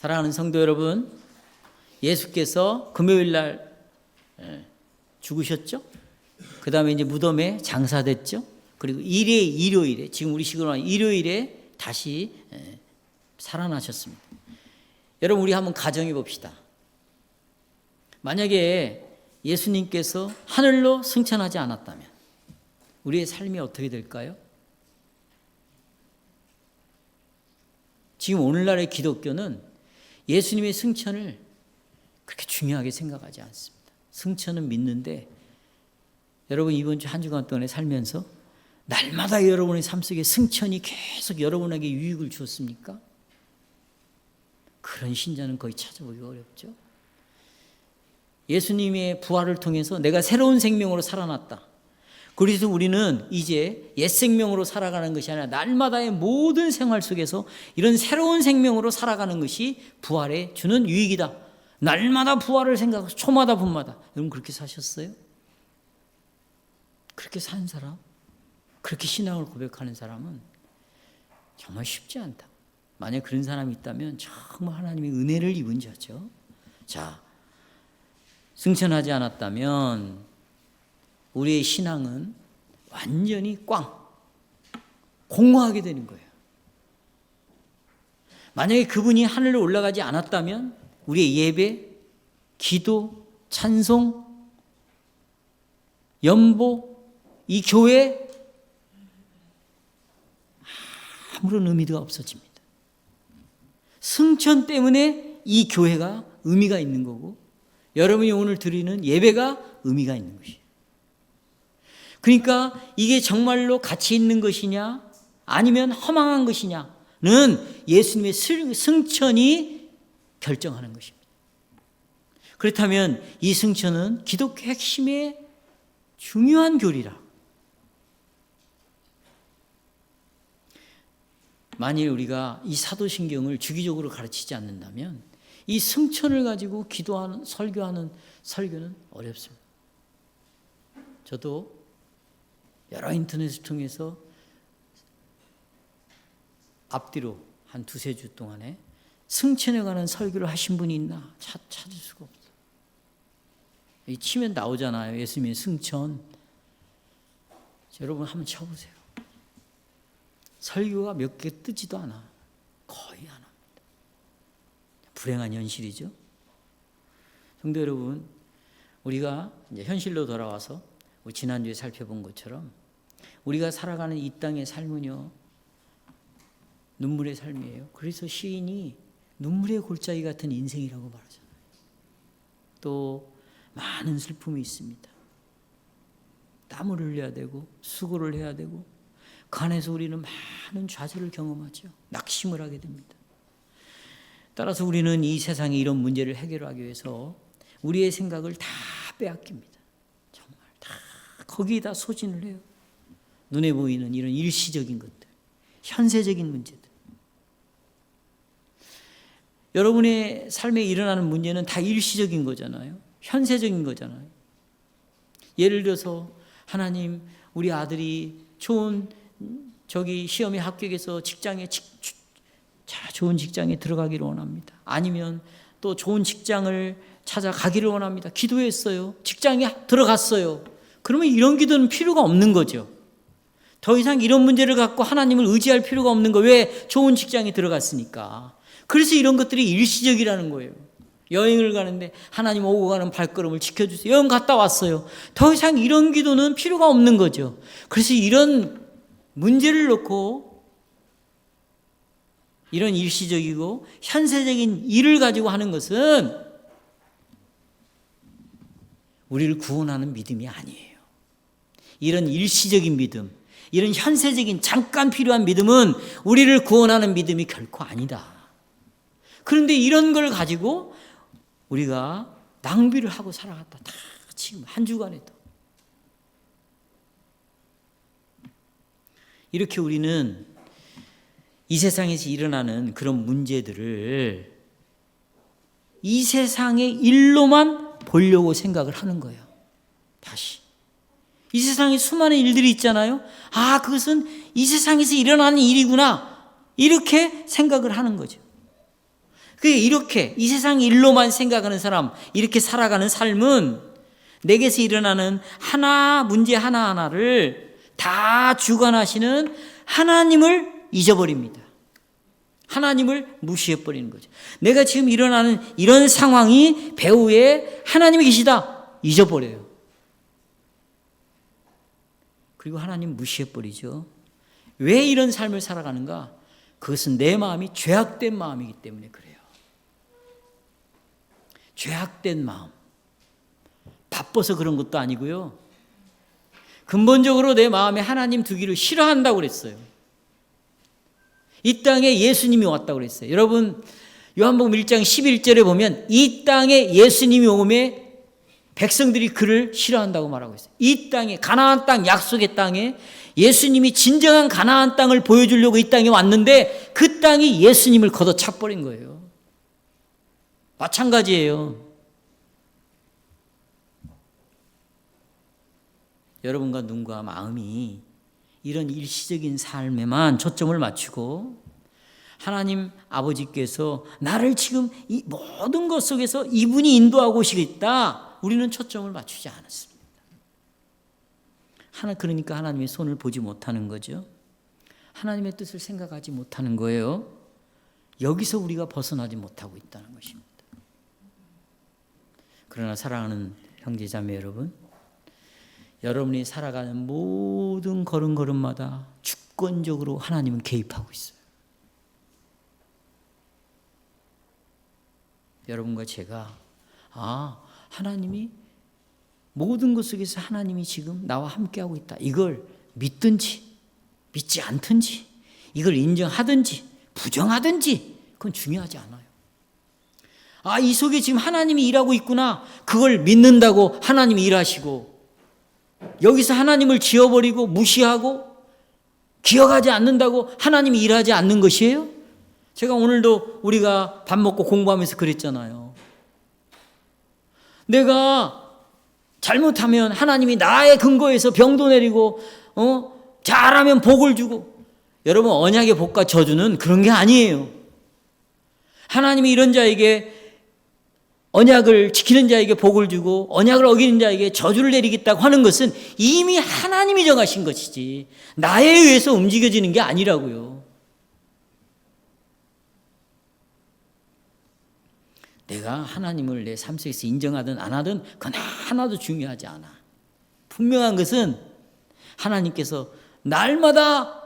사랑하는 성도 여러분, 예수께서 금요일 날 죽으셨죠? 그 다음에 이제 무덤에 장사됐죠? 그리고 일요일에, 지금 우리 시간으로 하면 일요일에 다시 살아나셨습니다. 여러분, 우리 한번 가정해 봅시다. 만약에 예수님께서 하늘로 승천하지 않았다면 우리의 삶이 어떻게 될까요? 지금 오늘날의 기독교는 예수님의 승천을 그렇게 중요하게 생각하지 않습니다. 승천은 믿는데, 여러분 이번 주 한 주간 동안에 살면서 날마다 여러분의 삶 속에 승천이 계속 여러분에게 유익을 주었습니까? 그런 신자는 거의 찾아보기가 어렵죠. 예수님의 부활을 통해서 내가 새로운 생명으로 살아났다. 그래서 우리는 이제 옛 생명으로 살아가는 것이 아니라 날마다의 모든 생활 속에서 이런 새로운 생명으로 살아가는 것이 부활에 주는 유익이다. 날마다 부활을 생각하고 초마다 분마다. 여러분 그렇게 사셨어요? 그렇게 산 사람, 그렇게 신앙을 고백하는 사람은 정말 쉽지 않다. 만약 그런 사람이 있다면 정말 하나님의 은혜를 입은 자죠. 자, 승천하지 않았다면 우리의 신앙은 완전히 공허하게 되는 거예요. 만약에 그분이 하늘로 올라가지 않았다면 우리의 예배, 기도, 찬송, 연보, 이 교회 아무런 의미가 없어집니다. 승천 때문에 이 교회가 의미가 있는 거고, 여러분이 오늘 드리는 예배가 의미가 있는 것이에요. 그러니까 이게 정말로 가치 있는 것이냐 아니면 허망한 것이냐는 예수님의 승천이 결정하는 것입니다. 그렇다면 이 승천은 기독교 핵심의 중요한 교리라. 만일 우리가 이 사도신경을 주기적으로 가르치지 않는다면 이 승천을 가지고 기도하는, 설교하는 설교는 어렵습니다. 저도 여러 인터넷을 통해서 앞뒤로 한 두세 주 동안에 승천에 관한 설교를 하신 분이 있나 찾을 수가 없어요. 이 치면 나오잖아요. 예수님의 승천. 여러분 한번 쳐보세요. 설교가 몇 개 뜨지도 않아. 거의 안 합니다. 불행한 현실이죠. 성도 여러분, 우리가 이제 현실로 돌아와서 우리 지난주에 살펴본 것처럼 우리가 살아가는 이 땅의 삶은요, 눈물의 삶이에요. 그래서 시인이 눈물의 골짜기 같은 인생이라고 말하잖아요. 또 많은 슬픔이 있습니다. 땀을 흘려야 되고 수고를 해야 되고 그 안에서 우리는 많은 좌절을 경험하죠. 낙심을 하게 됩니다. 따라서 우리는 이 세상의 이런 문제를 해결하기 위해서 우리의 생각을 다 빼앗깁니다. 정말 다 거기에다 소진을 해요. 눈에 보이는 이런 일시적인 것들, 현세적인 문제들. 여러분의 삶에 일어나는 문제는 다 일시적인 거잖아요. 현세적인 거잖아요. 예를 들어서 하나님, 우리 아들이 좋은 시험에 합격해서 좋은 직장에 들어가기를 원합니다. 아니면 또 좋은 직장을 찾아가기를 원합니다. 기도했어요. 직장에 들어갔어요. 그러면 이런 기도는 필요가 없는 거죠. 더 이상 이런 문제를 갖고 하나님을 의지할 필요가 없는 거. 왜? 좋은 직장에 들어갔으니까. 그래서 이런 것들이 일시적이라는 거예요. 여행을 가는데 하나님 오고 가는 발걸음을 지켜주세요. 여행 갔다 왔어요. 더 이상 이런 기도는 필요가 없는 거죠. 그래서 이런 문제를 놓고 이런 일시적이고 현세적인 일을 가지고 하는 것은 우리를 구원하는 믿음이 아니에요. 이런 일시적인 믿음, 이런 현세적인 잠깐 필요한 믿음은 우리를 구원하는 믿음이 결코 아니다. 그런데 이런 걸 가지고 우리가 낭비를 하고 살아갔다. 다 지금 한 주간에도. 이렇게 우리는 이 세상에서 일어나는 그런 문제들을 이 세상의 일로만 보려고 생각을 하는 거예요. 다시. 이 세상에 수많은 일들이 있잖아요. 아, 그것은 이 세상에서 일어나는 일이구나. 이렇게 생각을 하는 거죠. 이렇게 이 세상 일로만 생각하는 사람, 이렇게 살아가는 삶은 내게서 일어나는 문제 하나하나를 다 주관하시는 하나님을 잊어버립니다. 하나님을 무시해버리는 거죠. 내가 지금 일어나는 이런 상황이 배후에 하나님이 계시다 잊어버려요. 그리고 하나님 무시해버리죠. 왜 이런 삶을 살아가는가? 그것은 내 마음이 죄악된 마음이기 때문에 그래요. 죄악된 마음. 바빠서 그런 것도 아니고요. 근본적으로 내 마음에 하나님 두기를 싫어한다고 그랬어요. 이 땅에 예수님이 왔다고 그랬어요. 여러분, 요한복음 1장 11절에 보면 이 땅에 예수님이 오매 백성들이 그를 싫어한다고 말하고 있어요. 이 땅에, 가나안 땅, 약속의 땅에 예수님이 진정한 가나안 땅을 보여주려고 이 땅에 왔는데 그 땅이 예수님을 걷어차버린 거예요. 마찬가지예요. 여러분과 눈과 마음이 이런 일시적인 삶에만 초점을 맞추고 하나님 아버지께서 나를 지금 이 모든 것 속에서 이분이 인도하고 오시겠다, 우리는 초점을 맞추지 않았습니다. 그러니까 하나님의 손을 보지 못하는 거죠. 하나님의 뜻을 생각하지 못하는 거예요. 여기서 우리가 벗어나지 못하고 있다는 것입니다. 그러나 사랑하는 형제자매 여러분, 여러분이 살아가는 모든 걸음걸음마다 주권적으로 하나님은 개입하고 있어요. 여러분과 제가 하나님이 모든 것 속에서 하나님이 지금 나와 함께하고 있다, 이걸 믿든지 믿지 않든지, 이걸 인정하든지 부정하든지 그건 중요하지 않아요. 이 속에 지금 하나님이 일하고 있구나, 그걸 믿는다고 하나님이 일하시고, 여기서 하나님을 지워버리고 무시하고 기억하지 않는다고 하나님이 일하지 않는 것이에요? 제가 오늘도 우리가 밥 먹고 공부하면서 그랬잖아요. 내가 잘못하면 하나님이 나의 근거에서 병도 내리고 잘하면 복을 주고, 여러분 언약의 복과 저주는 그런 게 아니에요. 하나님이 이런 자에게 언약을 지키는 자에게 복을 주고 언약을 어기는 자에게 저주를 내리겠다고 하는 것은 이미 하나님이 정하신 것이지 나에 의해서 움직여지는 게 아니라고요. 내가 하나님을 내 삶 속에서 인정하든 안 하든 그건 하나도 중요하지 않아. 분명한 것은 하나님께서 날마다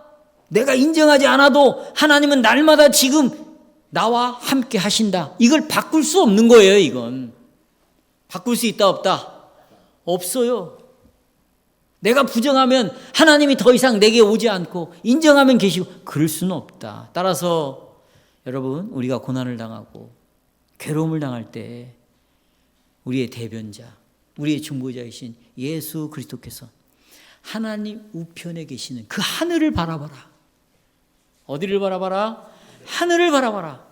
내가 인정하지 않아도 하나님은 날마다 지금 나와 함께 하신다. 이걸 바꿀 수 없는 거예요. 이건 바꿀 수 있다 없다? 없어요. 내가 부정하면 하나님이 더 이상 내게 오지 않고 인정하면 계시고, 그럴 수는 없다. 따라서 여러분, 우리가 고난을 당하고 괴로움을 당할 때 우리의 대변자, 우리의 중보자이신 예수 그리스도께서 하나님 우편에 계시는 그 하늘을 바라봐라. 어디를 바라봐라? 하늘을 바라봐라.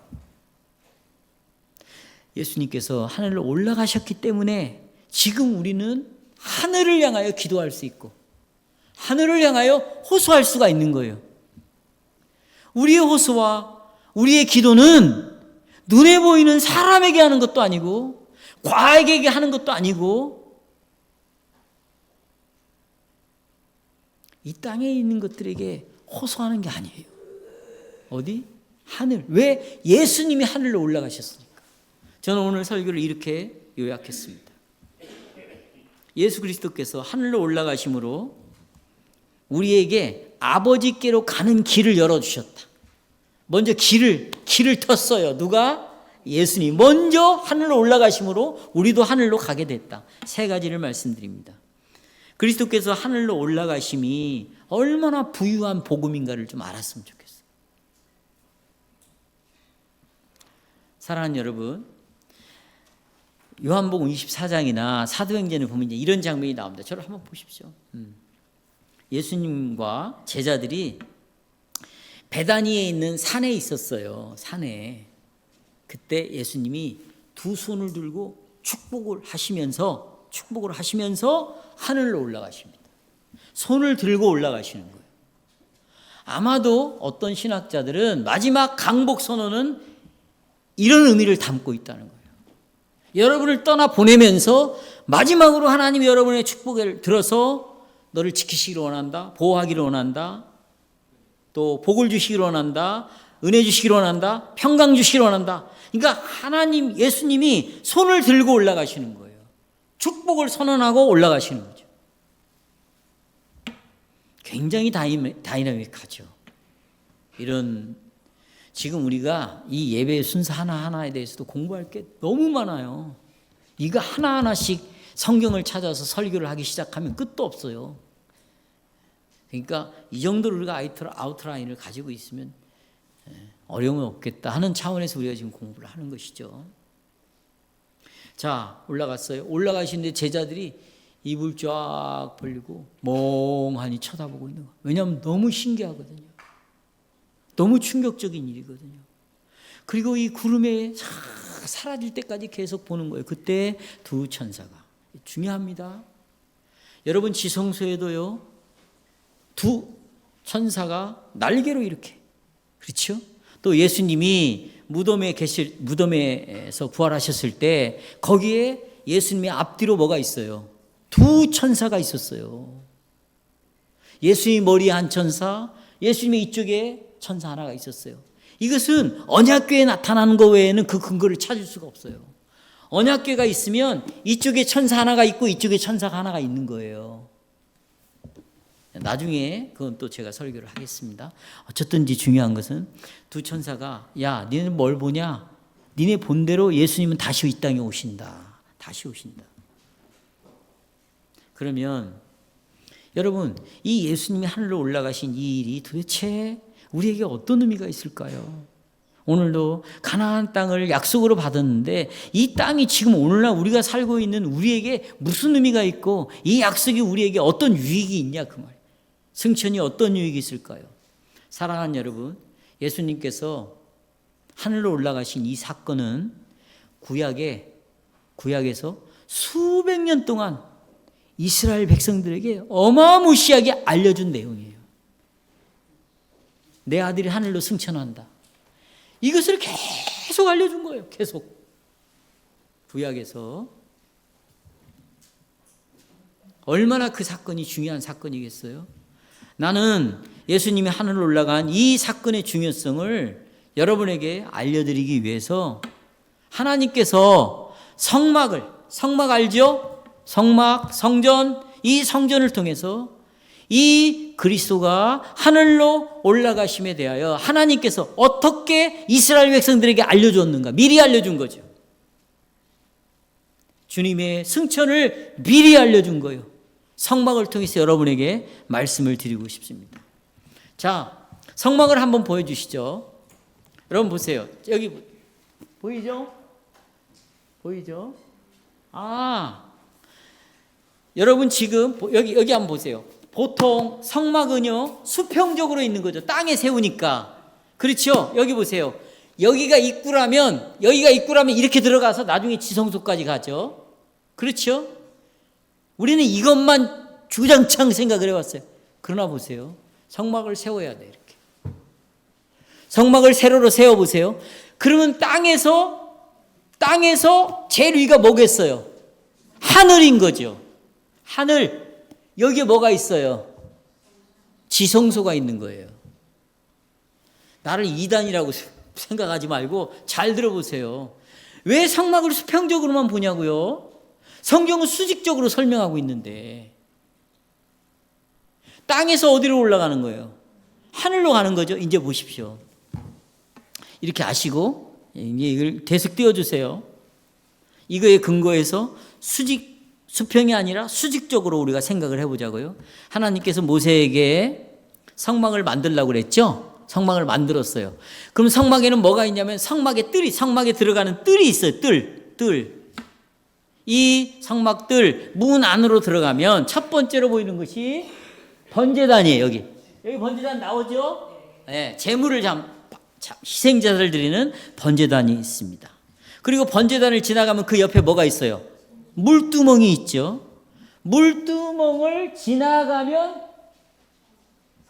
예수님께서 하늘로 올라가셨기 때문에 지금 우리는 하늘을 향하여 기도할 수 있고 하늘을 향하여 호소할 수가 있는 거예요. 우리의 호소와 우리의 기도는 눈에 보이는 사람에게 하는 것도 아니고 과학에게 하는 것도 아니고 이 땅에 있는 것들에게 호소하는 게 아니에요. 어디? 하늘. 왜? 예수님이 하늘로 올라가셨으니까. 저는 오늘 설교를 이렇게 요약했습니다. 예수 그리스도께서 하늘로 올라가심으로 우리에게 아버지께로 가는 길을 열어주셨다. 먼저 길을 텄어요. 누가? 예수님. 먼저 하늘로 올라가심으로 우리도 하늘로 가게 됐다. 세 가지를 말씀드립니다. 그리스도께서 하늘로 올라가심이 얼마나 부유한 복음인가를 좀 알았으면 좋겠어요. 사랑하는 여러분, 요한복음 24장이나 사도행전을 보면 이제 이런 장면이 나옵니다. 저를 한번 보십시오. 예수님과 제자들이 베다니에 있는 산에 있었어요. 산에. 그때 예수님이 두 손을 들고 축복을 하시면서 하늘로 올라가십니다. 손을 들고 올라가시는 거예요. 아마도 어떤 신학자들은 마지막 강복 선언은 이런 의미를 담고 있다는 거예요. 여러분을 떠나 보내면서 마지막으로 하나님이 여러분의 축복을 들어서 너를 지키시기를 원한다. 보호하기를 원한다. 또 복을 주시기를 원한다. 은혜 주시기를 원한다. 평강 주시기를 원한다. 그러니까 하나님, 예수님이 손을 들고 올라가시는 거예요. 축복을 선언하고 올라가시는 거죠. 굉장히 다이나믹하죠. 이런 지금 우리가 이 예배 순서 하나하나에 대해서도 공부할 게 너무 많아요. 이거 하나하나씩 성경을 찾아서 설교를 하기 시작하면 끝도 없어요. 그러니까 이 정도로 우리가 아웃라인을 가지고 있으면 어려움은 없겠다 하는 차원에서 우리가 지금 공부를 하는 것이죠. 자, 올라갔어요. 올라가시는데 제자들이 입을 쫙 벌리고 멍하니 쳐다보고 있는 거예요. 왜냐하면 너무 신기하거든요. 너무 충격적인 일이거든요. 그리고 이 구름에 사라질 때까지 계속 보는 거예요. 그때 두 천사가. 중요합니다. 여러분 지성소에도요. 두 천사가 날개로 이렇게. 그렇죠? 또 예수님이 무덤에서 부활하셨을 때 거기에 예수님의 앞뒤로 뭐가 있어요? 두 천사가 있었어요. 예수님 머리에 한 천사, 예수님의 이쪽에 천사 하나가 있었어요. 이것은 언약궤에 나타나는 것 외에는 그 근거를 찾을 수가 없어요. 언약궤가 있으면 이쪽에 천사 하나가 있고 이쪽에 천사가 하나가 있는 거예요. 나중에 그건 또 제가 설교를 하겠습니다. 어쨌든지 중요한 것은 두 천사가 야, 니네는 뭘 보냐? 니네 본대로 예수님은 다시 이 땅에 오신다. 다시 오신다. 그러면 여러분, 이 예수님이 하늘로 올라가신 이 일이 도대체 우리에게 어떤 의미가 있을까요? 오늘도 가나안 땅을 약속으로 받았는데 이 땅이 지금 오늘날 우리가 살고 있는 우리에게 무슨 의미가 있고 이 약속이 우리에게 어떤 유익이 있냐 그 말이에요. 승천이 어떤 유익이 있을까요? 사랑하는 여러분, 예수님께서 하늘로 올라가신 이 사건은 구약에서 수백 년 동안 이스라엘 백성들에게 어마무시하게 알려준 내용이에요. 내 아들이 하늘로 승천한다. 이것을 계속 알려준 거예요. 계속. 구약에서. 얼마나 그 사건이 중요한 사건이겠어요? 나는 예수님이 하늘로 올라간 이 사건의 중요성을 여러분에게 알려드리기 위해서 하나님께서 성막 알죠? 성막, 성전, 이 성전을 통해서 이 그리스도가 하늘로 올라가심에 대하여 하나님께서 어떻게 이스라엘 백성들에게 알려줬는가? 미리 알려준 거죠. 주님의 승천을 미리 알려준 거예요. 성막을 통해서 여러분에게 말씀을 드리고 싶습니다. 자, 성막을 한번 보여주시죠. 여러분 보세요. 여기 보이죠? 보이죠? 여러분 지금 여기 한번 보세요. 보통 성막은요 수평적으로 있는 거죠. 땅에 세우니까. 그렇죠? 여기 보세요. 여기가 입구라면 이렇게 들어가서 나중에 지성소까지 가죠. 그렇죠? 우리는 이것만 주장창 생각을 해왔어요. 그러나 보세요. 성막을 세워야 돼. 이렇게. 성막을 세로로 세워보세요. 그러면 땅에서 제일 위가 뭐겠어요? 하늘인 거죠. 하늘. 여기에 뭐가 있어요? 지성소가 있는 거예요. 나를 이단이라고 생각하지 말고 잘 들어보세요. 왜 성막을 수평적으로만 보냐고요? 성경은 수직적으로 설명하고 있는데 땅에서 어디로 올라가는 거예요? 하늘로 가는 거죠. 이제 보십시오. 이렇게 아시고 이걸 계속 띄워주세요. 이거에 근거해서 수평이 아니라 수직적으로 우리가 생각을 해보자고요. 하나님께서 모세에게 성막을 만들라고 그랬죠. 성막을 만들었어요. 그럼 성막에는 뭐가 있냐면 성막에 들어가는 뜰이 있어요. 뜰. 이 성막들 문 안으로 들어가면 첫 번째로 보이는 것이 번제단이에요. 여기 번제단 나오죠? 네, 제물을 희생자를 드리는 번제단이 있습니다. 그리고 번제단을 지나가면 그 옆에 뭐가 있어요? 물두멍이 있죠. 물두멍을 지나가면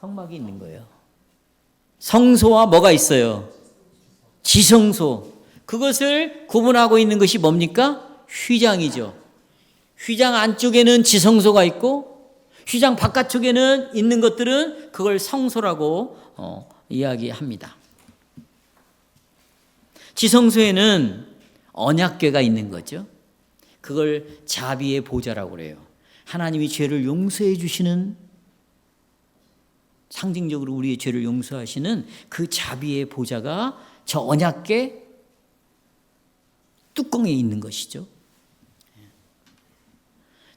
성막이 있는 거예요. 성소와 뭐가 있어요? 지성소. 그것을 구분하고 있는 것이 뭡니까? 휘장이죠. 휘장 안쪽에는 지성소가 있고 휘장 바깥쪽에는 있는 것들은 그걸 성소라고 이야기합니다. 지성소에는 언약궤가 있는 거죠. 그걸 자비의 보좌라고 그래요. 하나님이 죄를 용서해 주시는, 상징적으로 우리의 죄를 용서하시는 그 자비의 보좌가 저 언약궤 뚜껑에 있는 것이죠.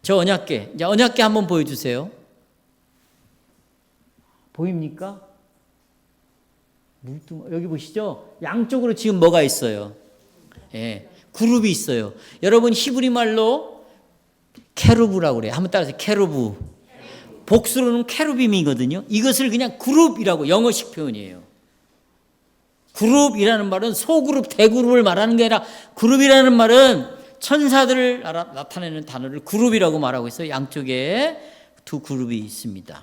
저 언약궤, 이제 언약궤 한번 보여주세요. 보입니까? 여기 보시죠. 양쪽으로 지금 뭐가 있어요? 예, 그룹이 있어요. 여러분 히브리 말로 케루브라고 그래요. 한번 따라서 케루브. 복수로는 케루빔이거든요. 이것을 그냥 그룹이라고, 영어식 표현이에요. 그룹이라는 말은 소그룹, 대그룹을 말하는 게 아니라 그룹이라는 말은 천사들을 나타내는 단어를 그룹이라고 말하고 있어요. 양쪽에 두 그룹이 있습니다.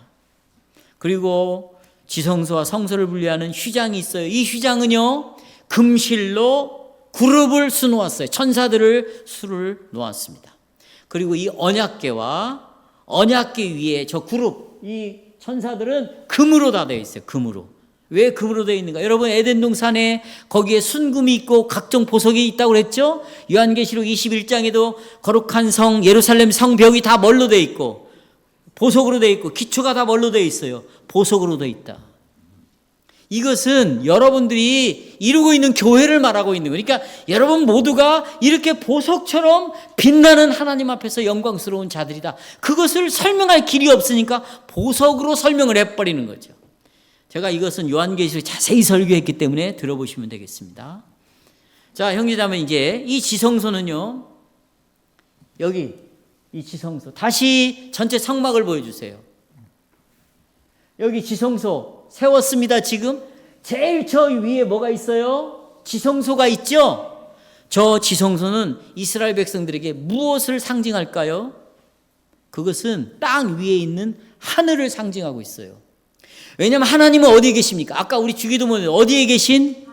그리고 지성소와 성소를 분리하는 휘장이 있어요. 이 휘장은요, 금실로 그룹을 수놓았어요. 천사들을 수를 놓았습니다. 그리고 이 언약궤와 언약궤 위에 저 그룹, 이 천사들은 금으로 다 되어 있어요. 금으로. 왜 금으로 되어 있는가? 여러분 에덴 동산에 거기에 순금이 있고 각종 보석이 있다고 그랬죠? 요한계시록 21장에도 거룩한 성 예루살렘 성벽이 다 뭘로 되어 있고 보석으로 되어 있고 기초가 다 뭘로 되어 있어요? 보석으로 되어 있다. 이것은 여러분들이 이루고 있는 교회를 말하고 있는 거예요. 그러니까 여러분 모두가 이렇게 보석처럼 빛나는 하나님 앞에서 영광스러운 자들이다. 그것을 설명할 길이 없으니까 보석으로 설명을 해버리는 거죠. 제가 이것은 요한계시록 자세히 설교했기 때문에 들어보시면 되겠습니다. 자, 형제자매, 이제 이 지성소는요, 여기 이 지성소, 다시 전체 성막을 보여주세요. 여기 지성소 세웠습니다. 지금 제일 저 위에 뭐가 있어요? 지성소가 있죠? 저 지성소는 이스라엘 백성들에게 무엇을 상징할까요? 그것은 땅 위에 있는 하늘을 상징하고 있어요. 왜냐하면 하나님은 어디에 계십니까? 아까 우리 주기도문에 어디에 계신?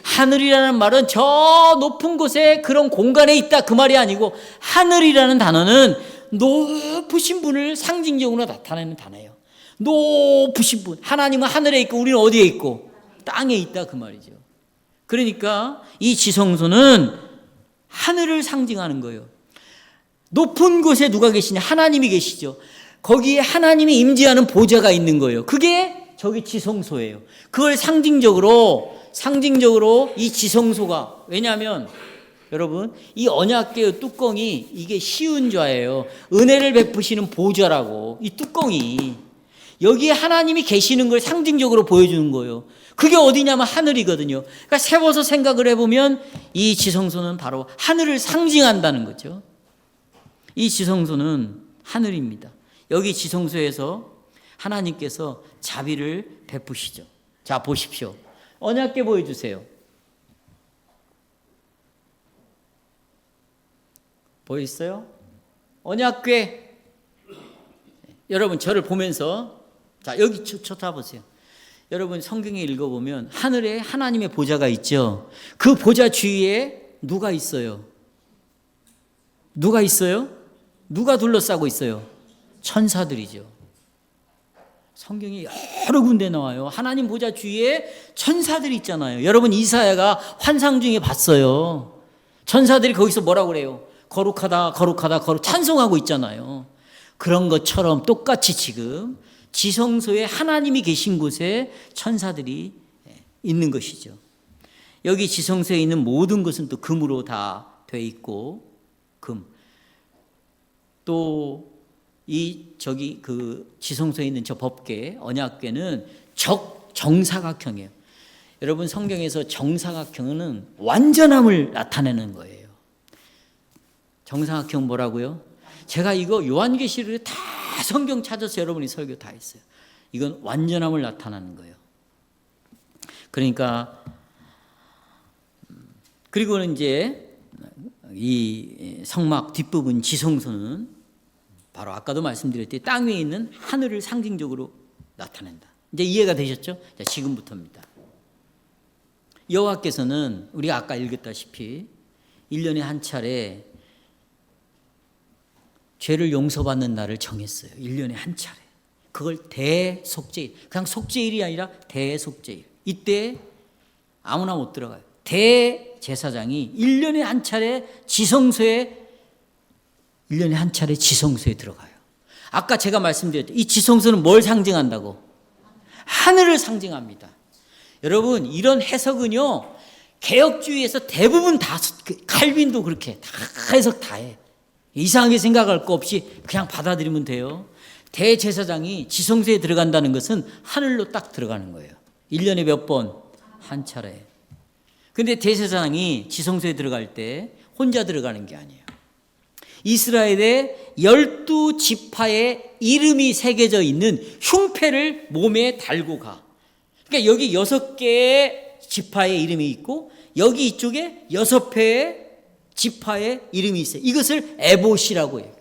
하늘이라는 말은 저 높은 곳에 그런 공간에 있다 그 말이 아니고, 하늘이라는 단어는 높으신 분을 상징적으로 나타내는 단어예요. 높으신 분. 하나님은 하늘에 있고 우리는 어디에 있고? 땅에 있다 그 말이죠. 그러니까 이 지성소는 하늘을 상징하는 거예요. 높은 곳에 누가 계시냐? 하나님이 계시죠. 거기에 하나님이 임재하는 보좌가 있는 거예요. 그게 저기 지성소예요. 그걸 상징적으로 이 지성소가, 왜냐하면 여러분 이 언약궤의 뚜껑이 이게 시은좌예요. 은혜를 베푸시는 보좌라고. 이 뚜껑이 여기에 하나님이 계시는 걸 상징적으로 보여주는 거예요. 그게 어디냐면 하늘이거든요. 그러니까 세워서 생각을 해보면 이 지성소는 바로 하늘을 상징한다는 거죠. 이 지성소는 하늘입니다. 여기 지성소에서 하나님께서 자비를 베푸시죠. 자, 보십시오. 언약궤 보여주세요. 보이세요? 언약궤. 여러분 저를 보면서, 자, 여기 쳐다보세요. 여러분 성경에 읽어보면 하늘에 하나님의 보좌가 있죠. 그 보좌 주위에 누가 있어요? 누가 있어요? 누가 둘러싸고 있어요? 천사들이죠. 성경이 여러 군데 나와요. 하나님 보좌 주위에 천사들이 있잖아요. 여러분 이사야가 환상 중에 봤어요. 천사들이 거기서 뭐라고 그래요? 거룩하다, 거룩하다, 찬송하고 있잖아요. 그런 것처럼 똑같이 지금 지성소에 하나님이 계신 곳에 천사들이 있는 것이죠. 여기 지성소에 있는 모든 것은 또 금으로 다 돼 있고, 금. 또 저기 그 지성소에 있는 저 법궤, 언약궤는 정사각형이에요. 여러분 성경에서 정사각형은 완전함을 나타내는 거예요. 정사각형 뭐라고요? 제가 이거 요한계시록에 다 성경 찾아서 여러분이 설교 다 했어요. 이건 완전함을 나타내는 거예요. 그러니까 그리고는 이제 이 성막 뒷부분 지성소는 바로 아까도 말씀드렸듯이 땅 위에 있는 하늘을 상징적으로 나타낸다. 이제 이해가 되셨죠? 자, 지금부터입니다. 여호와께서는 우리가 아까 읽었다시피 1년에 한 차례 죄를 용서받는 날을 정했어요. 1년에 한 차례. 그걸 대속죄일, 그냥 속죄일이 아니라 대속죄일. 이때 아무나 못 들어가요. 대제사장이 1년에 한 차례 지성소에 1년에 한 차례 지성소에 들어가요. 아까 제가 말씀드렸죠. 이 지성소는 뭘 상징한다고? 하늘을 상징합니다. 여러분, 이런 해석은요, 개혁주의에서 대부분 다, 칼빈도 그렇게 다 해석 다 해. 이상하게 생각할 거 없이 그냥 받아들이면 돼요. 대제사장이 지성소에 들어간다는 것은 하늘로 딱 들어가는 거예요. 1년에 몇 번? 한 차례. 근데 대제사장이 지성소에 들어갈 때 혼자 들어가는 게 아니에요. 이스라엘의 12지파의 이름이 새겨져 있는 흉패를 몸에 달고 가. 그러니까 여기 6개의 지파의 이름이 있고 여기 이쪽에 6회의 지파의 이름이 있어요. 이것을 에봇이라고 해요.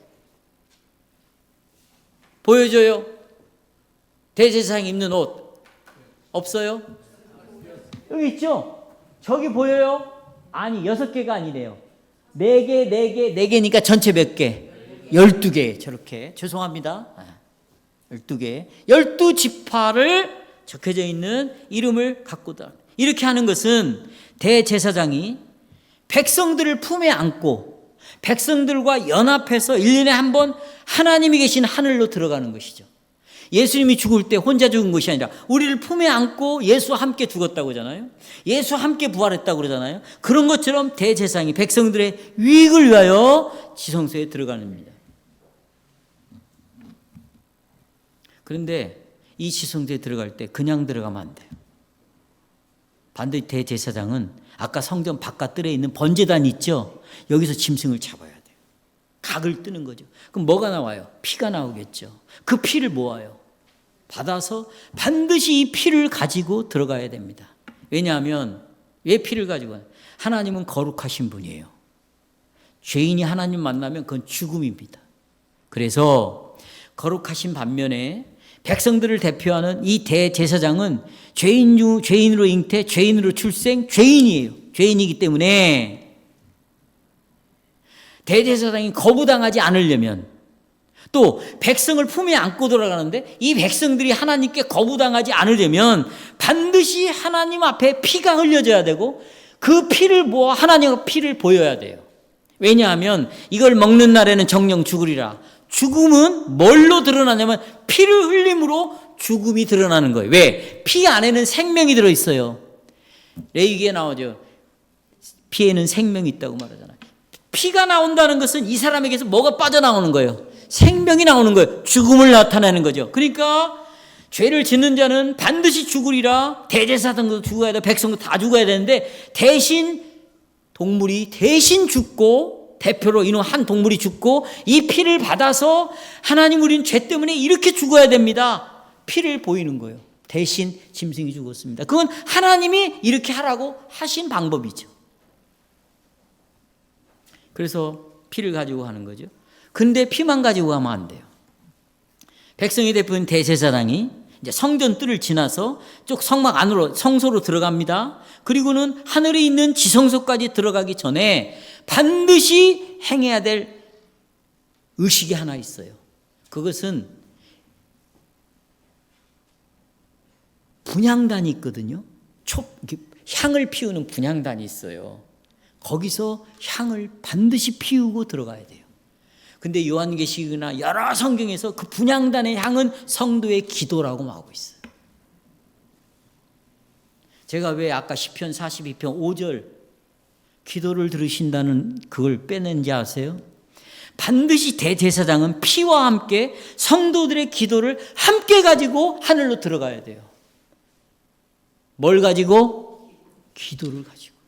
보여줘요? 대제사장이 입는 옷 없어요? 여기 있죠? 저기 보여요? 아니, 6개가 아니래요. 4개, 4개, 4개니까 전체 몇 개? 12개. 저렇게. 죄송합니다. 12개. 12지파를 적혀져 있는 이름을 갖고다. 이렇게 하는 것은 대제사장이 백성들을 품에 안고 백성들과 연합해서 1년에 한 번 하나님이 계신 하늘로 들어가는 것이죠. 예수님이 죽을 때 혼자 죽은 것이 아니라 우리를 품에 안고 예수와 함께 죽었다고 하잖아요. 예수와 함께 부활했다고 그러잖아요. 그런 것처럼 대제사장이 백성들의 유익을 위하여 지성소에 들어가는 겁니다. 그런데 이 지성소에 들어갈 때 그냥 들어가면 안 돼요. 반드시 대제사장은 아까 성전 바깥들에 있는 번제단 있죠? 여기서 짐승을 잡아야 돼요. 각을 뜨는 거죠. 그럼 뭐가 나와요? 피가 나오겠죠. 그 피를 모아요. 받아서 반드시 이 피를 가지고 들어가야 됩니다. 왜냐하면 왜 피를 가지고 가요? 하나님은 거룩하신 분이에요. 죄인이 하나님 만나면 그건 죽음입니다. 그래서 거룩하신 반면에 백성들을 대표하는 이 대제사장은 죄인으로 잉태, 죄인으로 출생, 죄인이에요. 죄인이기 때문에 대제사장이 거부당하지 않으려면 또 백성을 품에 안고 돌아가는데 이 백성들이 하나님께 거부당하지 않으려면 반드시 하나님 앞에 피가 흘려져야 되고 그 피를 모아 하나님의 피를 보여야 돼요. 왜냐하면 이걸 먹는 날에는 정령 죽으리라. 죽음은 뭘로 드러나냐면 피를 흘림으로 죽음이 드러나는 거예요. 왜? 피 안에는 생명이 들어있어요. 레위기에 나오죠. 피에는 생명이 있다고 말하잖아요. 피가 나온다는 것은 이 사람에게서 뭐가 빠져나오는 거예요? 생명이 나오는 거예요. 죽음을 나타내는 거죠. 그러니까 죄를 짓는 자는 반드시 죽으리라. 대제사장도 죽어야 돼. 백성도 다 죽어야 되는데 대신 동물이 대신 죽고 대표로 이놈 한 동물이 죽고 이 피를 받아서 하나님 우리는 죄 때문에 이렇게 죽어야 됩니다. 피를 보이는 거예요. 대신 짐승이 죽었습니다. 그건 하나님이 이렇게 하라고 하신 방법이죠. 그래서 피를 가지고 가는 거죠. 근데 피만 가지고 가면 안 돼요. 백성의 대표인 대제사장이 이제 성전 뜰을 지나서 쭉 성막 안으로 성소로 들어갑니다. 그리고는 하늘에 있는 지성소까지 들어가기 전에 반드시 행해야 될 의식이 하나 있어요. 그것은 분향단이 있거든요. 향을 피우는 분향단이 있어요. 거기서 향을 반드시 피우고 들어가야 돼요. 근데 요한계시록이나 여러 성경에서 그 분향단의 향은 성도의 기도라고 하고 있어요. 제가 왜 아까 시편 42편 5절 기도를 들으신다는 그걸 빼낸지 아세요? 반드시 대제사장은 피와 함께 성도들의 기도를 함께 가지고 하늘로 들어가야 돼요. 뭘 가지고? 기도를 가지고.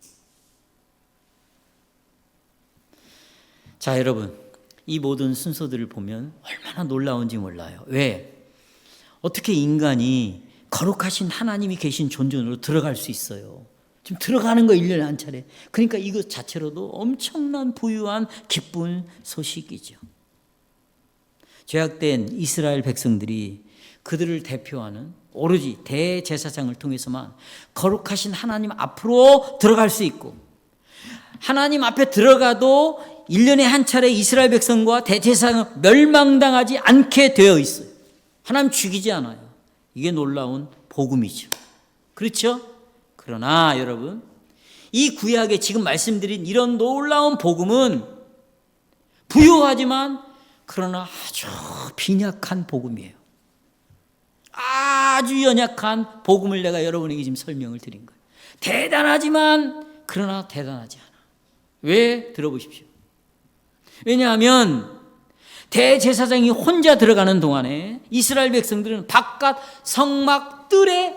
자, 여러분, 이 모든 순서들을 보면 얼마나 놀라운지 몰라요. 왜? 어떻게 인간이 거룩하신 하나님이 계신 존재로 들어갈 수 있어요? 지금 들어가는 거 1년에 한 차례. 그러니까 이것 자체로도 엄청난 부유한 기쁜 소식이죠. 죄악된 이스라엘 백성들이 그들을 대표하는 오로지 대제사장을 통해서만 거룩하신 하나님 앞으로 들어갈 수 있고, 하나님 앞에 들어가도 1년에 한 차례 이스라엘 백성과 대제사장은 멸망당하지 않게 되어 있어요. 하나님 죽이지 않아요. 이게 놀라운 복음이죠. 그렇죠? 그러나 여러분, 이 구약에 지금 말씀드린 이런 놀라운 복음은 부유하지만 그러나 아주 빈약한 복음이에요. 아주 연약한 복음을 내가 여러분에게 지금 설명을 드린 거예요. 대단하지만 그러나 대단하지 않아. 왜? 들어보십시오. 왜냐하면 대제사장이 혼자 들어가는 동안에 이스라엘 백성들은 바깥 성막 뜰에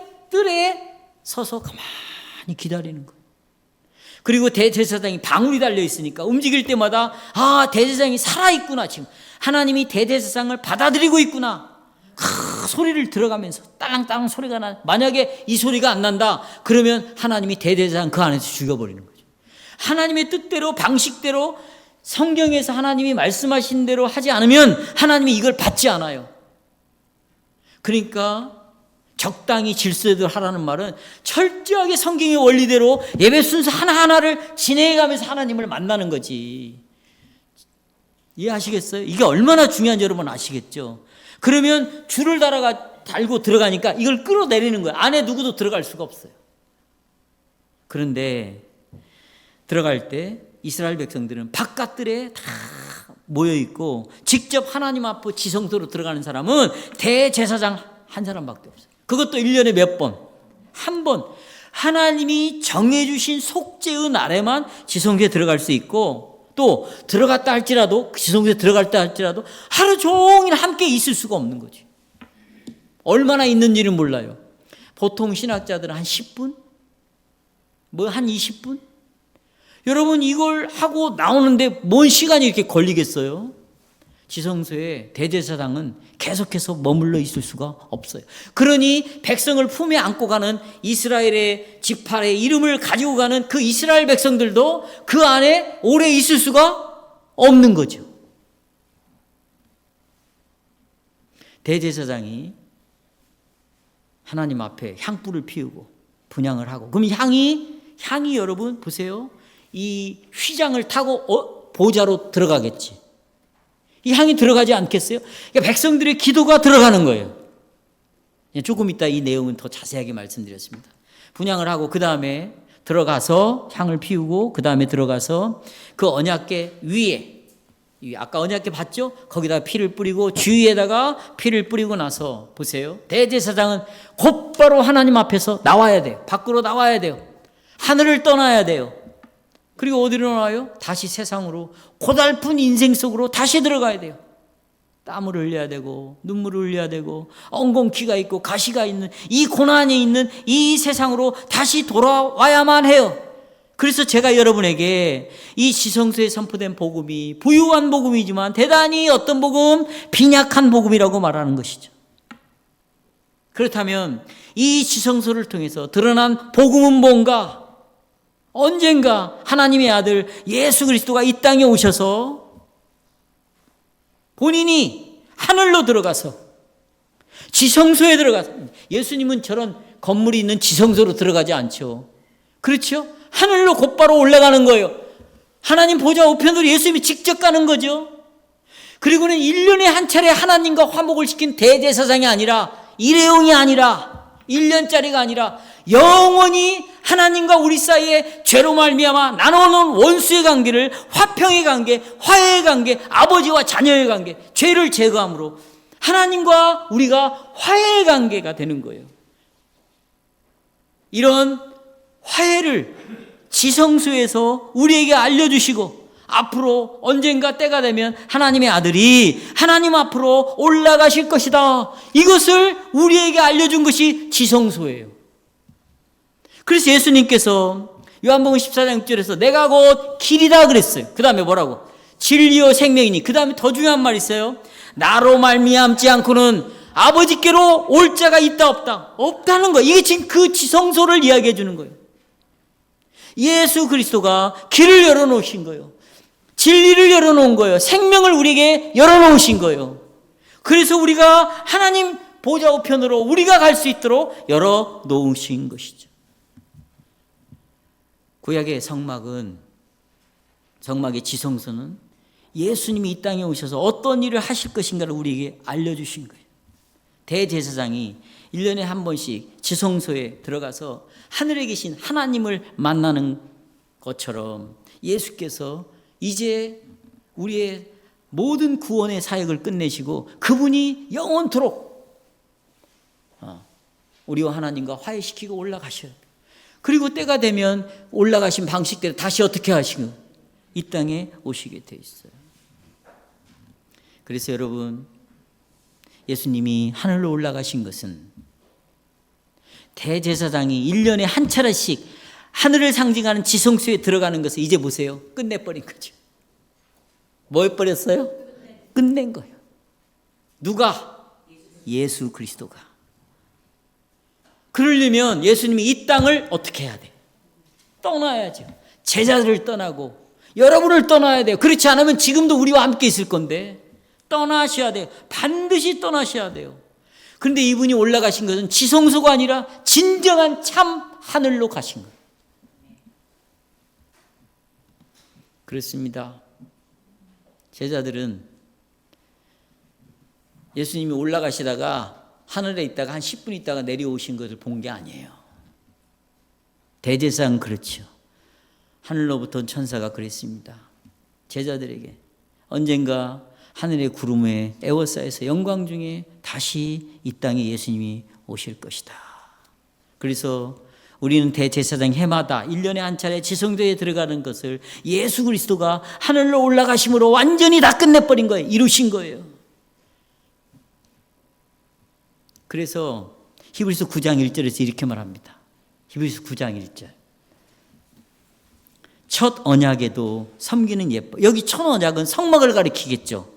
서서 가만히 기다리는 거예요. 그리고 대제사장이 방울이 달려 있으니까 움직일 때마다 대제사장이 살아있구나, 지금 하나님이 대제사장을 받아들이고 있구나, 소리를 들어가면서 딸랑딸랑 소리가 나. 만약에 이 소리가 안 난다 그러면 하나님이 대제사장 그 안에서 죽여버리는 거죠. 하나님의 뜻대로 방식대로 성경에서 하나님이 말씀하신 대로 하지 않으면 하나님이 이걸 받지 않아요. 그러니까 적당히 질서대로 하라는 말은 철저하게 성경의 원리대로 예배 순서 하나하나를 진행해가면서 하나님을 만나는 거지. 이해하시겠어요? 이게 얼마나 중요한지 여러분 아시겠죠? 그러면 줄을 달고 들어가니까 이걸 끌어내리는 거예요. 안에 누구도 들어갈 수가 없어요. 그런데 들어갈 때 이스라엘 백성들은 바깥들에 다 모여있고 직접 하나님 앞에 지성소로 들어가는 사람은 대제사장 한 사람밖에 없어요. 그것도 1년에 몇 번? 한 번. 하나님이 정해주신 속죄의 날에만 지성소에 들어갈 수 있고, 또 들어갔다 할지라도, 지성소에 들어갔다 할지라도 하루 종일 함께 있을 수가 없는 거지. 얼마나 있는지는 몰라요. 보통 신학자들은 한 10분? 한 20분? 여러분, 이걸 하고 나오는데 뭔 시간이 이렇게 걸리겠어요? 지성소에 대제사장은 계속해서 머물러 있을 수가 없어요. 그러니 백성을 품에 안고 가는 이스라엘의 지파의 이름을 가지고 가는 그 이스라엘 백성들도 그 안에 오래 있을 수가 없는 거죠. 대제사장이 하나님 앞에 향불을 피우고 분향을 하고, 그럼 향이 여러분 보세요. 이 휘장을 타고 보좌로 들어가겠지. 이 향이 들어가지 않겠어요? 그러니까 백성들의 기도가 들어가는 거예요. 조금 이따 이 내용은 더 자세하게 말씀드렸습니다. 분향을 하고 그 다음에 들어가서 향을 피우고 그 다음에 들어가서 그 언약궤 위에, 아까 언약궤 봤죠? 거기다 피를 뿌리고 주위에다가 피를 뿌리고 나서 보세요. 대제사장은 곧바로 하나님 앞에서 나와야 돼요. 밖으로 나와야 돼요. 하늘을 떠나야 돼요. 그리고 어디로 나와요? 다시 세상으로, 고달픈 인생 속으로 다시 들어가야 돼요. 땀을 흘려야 되고 눈물을 흘려야 되고 엉겅퀴가 있고 가시가 있는 이 고난이 있는 이 세상으로 다시 돌아와야만 해요. 그래서 제가 여러분에게 이 지성소에 선포된 복음이 부유한 복음이지만 대단히 어떤 복음? 빈약한 복음이라고 말하는 것이죠. 그렇다면 이 지성소를 통해서 드러난 복음은 뭔가? 언젠가 하나님의 아들 예수 그리스도가 이 땅에 오셔서 본인이 하늘로 들어가서 지성소에 들어가서, 예수님은 저런 건물이 있는 지성소로 들어가지 않죠. 그렇죠? 하늘로 곧바로 올라가는 거예요. 하나님 보좌 우편으로 예수님이 직접 가는 거죠. 그리고는 1년에 한 차례 하나님과 화목을 시킨 대제사장이 아니라, 일회용이 아니라, 1년짜리가 아니라 영원히 하나님과 우리 사이에 죄로 말미암아 나눠놓은 원수의 관계를 화평의 관계, 화해의 관계, 아버지와 자녀의 관계, 죄를 제거함으로 하나님과 우리가 화해의 관계가 되는 거예요. 이런 화해를 지성소에서 우리에게 알려주시고, 앞으로 언젠가 때가 되면 하나님의 아들이 하나님 앞으로 올라가실 것이다, 이것을 우리에게 알려준 것이 지성소예요. 그래서 예수님께서 요한복음 14장 6절에서 내가 곧 길이다 그랬어요. 그 다음에 뭐라고? 진리요 생명이니. 그 다음에 더 중요한 말이 있어요. 나로 말미암지 않고는 아버지께로 올 자가 있다 없다? 없다는 거예요. 이게 지금 그 지성소를 이야기해 주는 거예요. 예수 그리스도가 길을 열어놓으신 거예요. 진리를 열어놓은 거예요. 생명을 우리에게 열어놓으신 거예요. 그래서 우리가 하나님 보좌 우편으로 우리가 갈 수 있도록 열어 놓으신 것이죠. 구약의 성막의 지성소는 예수님이 이 땅에 오셔서 어떤 일을 하실 것인가를 우리에게 알려주신 거예요. 대제사장이 1년에 한 번씩 지성소에 들어가서 하늘에 계신 하나님을 만나는 것처럼 예수께서 이제 우리의 모든 구원의 사역을 끝내시고 그분이 영원토록 우리와 하나님과 화해시키고 올라가셔야 돼요. 그리고 때가 되면 올라가신 방식대로 다시 어떻게 하시고 이 땅에 오시게 돼 있어요. 그래서 여러분, 예수님이 하늘로 올라가신 것은 대제사장이 1년에 한 차례씩 하늘을 상징하는 지성소에 들어가는 것을 이제 보세요. 끝내버린 거죠. 뭐 해버렸어요? 끝낸 거예요. 누가? 예수 그리스도가. 그러려면 예수님이 이 땅을 어떻게 해야 돼요? 떠나야죠. 제자들을 떠나고 여러분을 떠나야 돼요. 그렇지 않으면 지금도 우리와 함께 있을 건데 떠나셔야 돼요. 반드시 떠나셔야 돼요. 그런데 이분이 올라가신 것은 지성소가 아니라 진정한 참 하늘로 가신 거예요. 그렇습니다. 제자들은 예수님이 올라가시다가 하늘에 있다가 한 10분 있다가 내려오신 것을 본 게 아니에요. 대제사장은 그렇죠. 하늘로부터 온 천사가 그랬습니다. 제자들에게 언젠가 하늘의 구름에 에워싸여서 영광 중에 다시 이 땅에 예수님이 오실 것이다. 그래서 우리는 대제사장 해마다 1년에 한 차례 지성소에 들어가는 것을 예수 그리스도가 하늘로 올라가심으로 완전히 다 끝내버린 거예요. 이루신 거예요. 그래서 히브리서 9장 1절에서 이렇게 말합니다. 히브리서 9장 1절. 첫 언약에도 섬기는 예법. 여기 첫 언약은 성막을 가리키겠죠.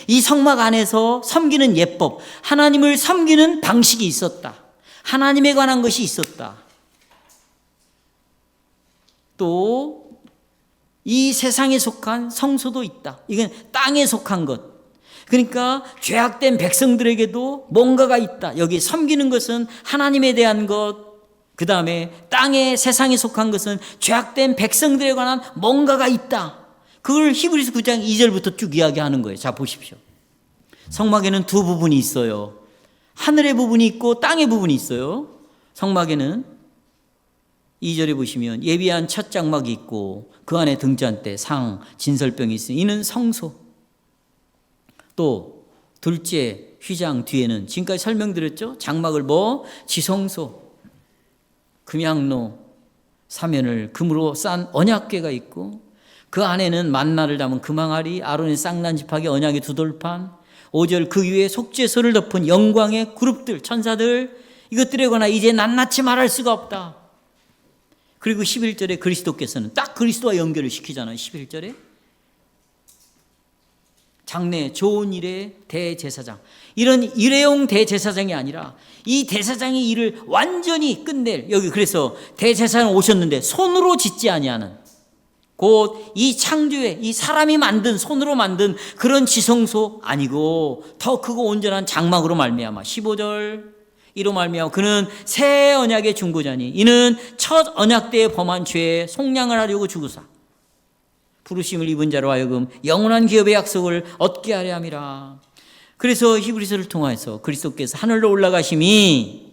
이 성막 안에서 섬기는 예법, 하나님을 섬기는 방식이 있었다. 하나님에 관한 것이 있었다. 또 이 세상에 속한 성소도 있다. 이건 땅에 속한 것. 그러니까 죄악된 백성들에게도 뭔가가 있다. 여기 섬기는 것은 하나님에 대한 것, 그 다음에 땅에 세상에 속한 것은 죄악된 백성들에 관한 뭔가가 있다. 그걸 히브리서 9장 2절부터 쭉 이야기하는 거예요. 자, 보십시오. 성막에는 두 부분이 있어요. 하늘의 부분이 있고 땅의 부분이 있어요. 성막에는 2절에 보시면 예비한 첫 장막이 있고 그 안에 등잔대, 상, 진설병이 있으니 이는 성소. 또 둘째 휘장 뒤에는 지금까지 설명드렸죠. 장막을 지성소, 금양로, 사면을 금으로 싼 언약궤가 있고 그 안에는 만나를 담은 금항아리, 아론의 쌍난 지팡이, 언약의 두 돌판, 5절 그 위에 속죄소를 덮은 영광의 그룹들, 천사들, 이것들에 관하 이제 낱낱이 말할 수가 없다. 그리고 11절에 그리스도께서는 딱 그리스도와 연결을 시키잖아요. 11절에 장래 좋은 일의 대제사장, 이런 일회용 대제사장이 아니라 이 대제사장이 일을 완전히 끝낼, 여기 그래서 대제사장 오셨는데 손으로 짓지 아니하는, 곧 이 창조의 이 사람이 만든 손으로 만든 그런 지성소 아니고 더 크고 온전한 장막으로 말미암아 15절 이로 말미암아 그는 새 언약의 중보자니 이는 첫 언약 때에 범한 죄에 속량을 하려고 죽으사 부르심을 입은 자로 하여금 영원한 기업의 약속을 얻게 하려 함이라. 그래서 히브리서를 통해서 그리스도께서 하늘로 올라가심이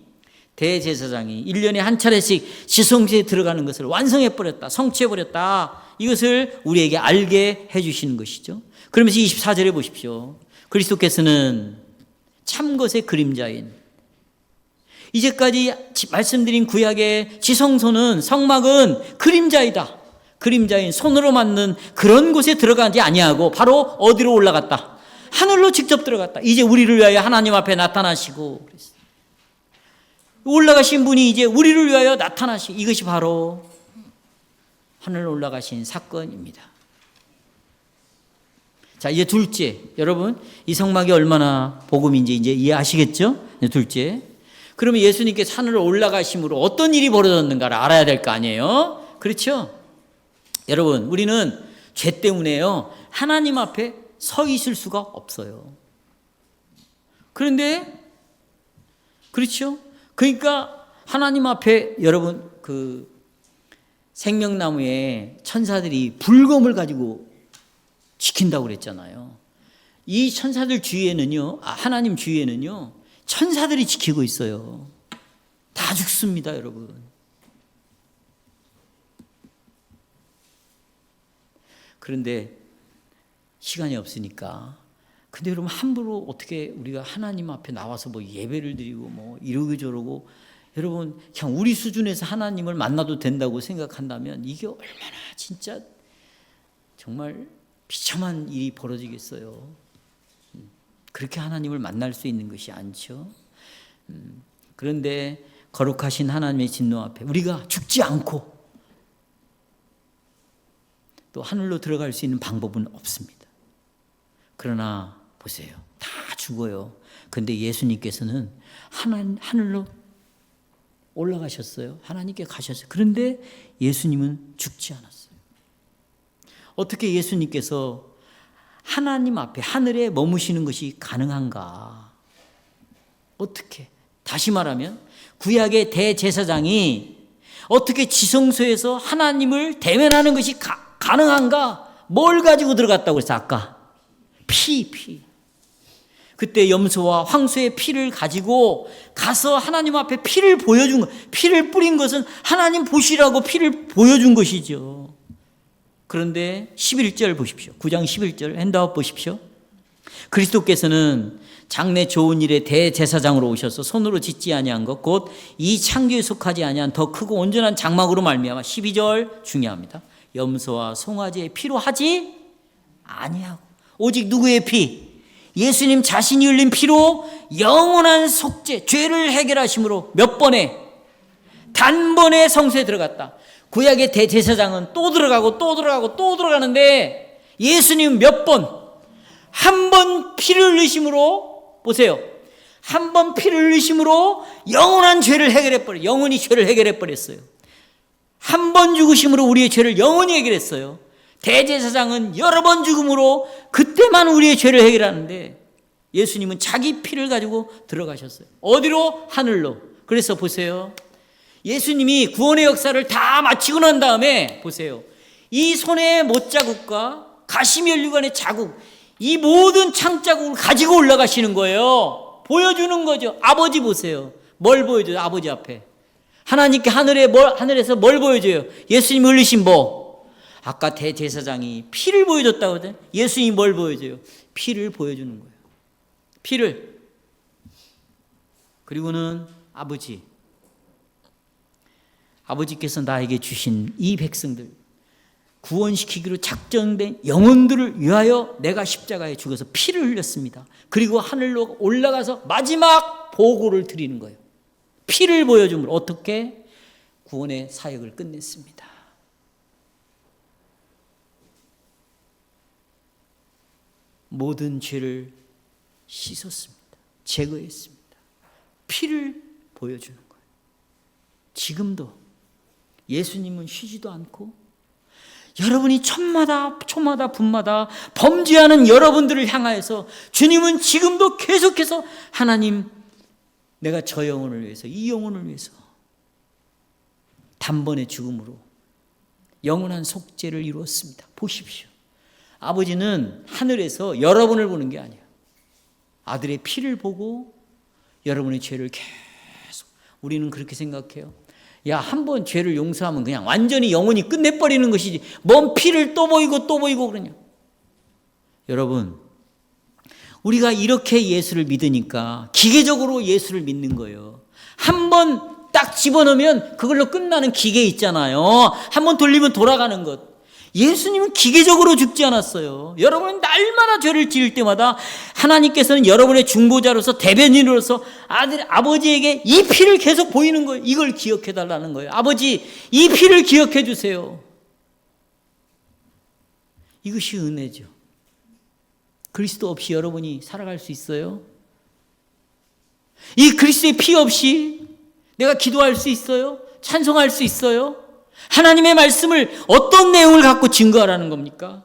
대제사장이 1년에 한 차례씩 지성소에 들어가는 것을 완성해버렸다, 성취해버렸다, 이것을 우리에게 알게 해주시는 것이죠. 그러면서 24절에 보십시오. 그리스도께서는 참것의 그림자인, 이제까지 말씀드린 구약의 지성소는, 성막은 그림자이다. 그림자인 손으로 만든 그런 곳에 들어가지 아니하고 바로 어디로 올라갔다? 하늘로 직접 들어갔다. 이제 우리를 위하여 하나님 앞에 나타나시고 그랬어요. 올라가신 분이 이제 우리를 위하여 나타나시고, 이것이 바로 하늘로 올라가신 사건입니다. 자, 이제 둘째, 여러분 이 성막이 얼마나 복음인지 이제 이해하시겠죠? 둘째, 그러면 예수님께서 하늘로 올라가심으로 어떤 일이 벌어졌는가를 알아야 될 거 아니에요? 그렇죠? 여러분, 우리는 죄 때문에요 하나님 앞에 서 있을 수가 없어요. 그런데 그렇죠? 그러니까 하나님 앞에 여러분 그 생명나무에 천사들이 불검을 가지고 지킨다고 그랬잖아요. 이 천사들 주위에는요, 하나님 주위에는요, 천사들이 지키고 있어요. 다 죽습니다, 여러분. 그런데 시간이 없으니까. 근데 여러분 함부로 어떻게 우리가 하나님 앞에 나와서 뭐 예배를 드리고 뭐 이러고 저러고, 여러분 그냥 우리 수준에서 하나님을 만나도 된다고 생각한다면 이게 얼마나 진짜 정말 비참한 일이 벌어지겠어요. 그렇게 하나님을 만날 수 있는 것이 아니죠. 그런데 거룩하신 하나님의 진노 앞에 우리가 죽지 않고 또 하늘로 들어갈 수 있는 방법은 없습니다. 그러나 보세요. 다 죽어요. 근데 예수님께서는 하늘로 올라가셨어요. 하나님께 가셨어요. 그런데 예수님은 죽지 않았어요. 어떻게 예수님께서 하나님 앞에 하늘에 머무시는 것이 가능한가? 어떻게? 다시 말하면 구약의 대제사장이 어떻게 지성소에서 하나님을 대면하는 것이 가능한가? 뭘 가지고 들어갔다고 했어 아까? 피. 그때 염소와 황소의 피를 가지고 가서 하나님 앞에 피를 보여준 것, 피를 뿌린 것은 하나님 보시라고 피를 보여준 것이죠. 그런데 11절 보십시오. 9장 11절 핸드아웃 보십시오. 그리스도께서는 장래 좋은 일에 대제사장으로 오셔서 손으로 짓지 아니한 것 곧 이 창조에 속하지 아니한 더 크고 온전한 장막으로 말미암아 12절 중요합니다. 염소와 송아지의 피로 하지 아니하고 오직 누구의 피? 예수님 자신이 흘린 피로 영원한 속죄, 죄를 해결하심으로 몇 번에? 단번에 성소에 들어갔다. 구약의 대제사장은 또 들어가고 또 들어가고 또 들어가는데 예수님은 몇 번? 한 번 피를 흘리심으로 보세요. 한 번 피를 흘리심으로 영원한 죄를 해결해버려요. 영원히 죄를 해결해버렸어요. 한 번 죽으심으로 우리의 죄를 영원히 해결했어요. 대제사장은 여러 번 죽음으로 그때만 우리의 죄를 해결하는데 예수님은 자기 피를 가지고 들어가셨어요. 어디로? 하늘로. 그래서 보세요. 예수님이 구원의 역사를 다 마치고 난 다음에 보세요. 이 손의 못자국과 가시면류관의 자국, 이 모든 창자국을 가지고 올라가시는 거예요. 보여주는 거죠. 아버지 보세요. 뭘 보여줘요? 아버지 앞에. 하나님께 하늘에서 뭘 보여줘요? 예수님이 흘리신 뭐? 아까 대제사장이 피를 보여줬다고 하거든요. 예수님이 뭘 보여줘요? 피를 보여주는 거예요. 피를. 그리고는 아버지께서 나에게 주신 이 백성들 구원시키기로 작정된 영혼들을 위하여 내가 십자가에 죽어서 피를 흘렸습니다. 그리고 하늘로 올라가서 마지막 보고를 드리는 거예요. 피를 보여줌으로 어떻게? 구원의 사역을 끝냈습니다. 모든 죄를 씻었습니다. 제거했습니다. 피를 보여주는 거예요. 지금도 예수님은 쉬지도 않고 여러분이 초마다 분마다 범죄하는 여러분들을 향하여서 주님은 지금도 계속해서 하나님 내가 저 영혼을 위해서 이 영혼을 위해서 단번에 죽음으로 영원한 속죄를 이루었습니다. 보십시오. 아버지는 하늘에서 여러분을 보는 게 아니에요. 아들의 피를 보고 여러분의 죄를 계속 우리는 그렇게 생각해요. 야, 한 번 죄를 용서하면 그냥 완전히 영원히 끝내버리는 것이지 뭔 피를 또 보이고 또 보이고 그러냐. 여러분 우리가 이렇게 예수를 믿으니까 기계적으로 예수를 믿는 거예요. 한 번 딱 집어넣으면 그걸로 끝나는 기계 있잖아요. 한 번 돌리면 돌아가는 것. 예수님은 기계적으로 죽지 않았어요. 여러분은 날마다 죄를 지을 때마다 하나님께서는 여러분의 중보자로서 대변인으로서 아버지에게 이 피를 계속 보이는 거예요. 이걸 기억해 달라는 거예요. 아버지, 이 피를 기억해 주세요. 이것이 은혜죠. 그리스도 없이 여러분이 살아갈 수 있어요? 이 그리스도의 피 없이 내가 기도할 수 있어요? 찬송할 수 있어요? 하나님의 말씀을 어떤 내용을 갖고 증거하라는 겁니까?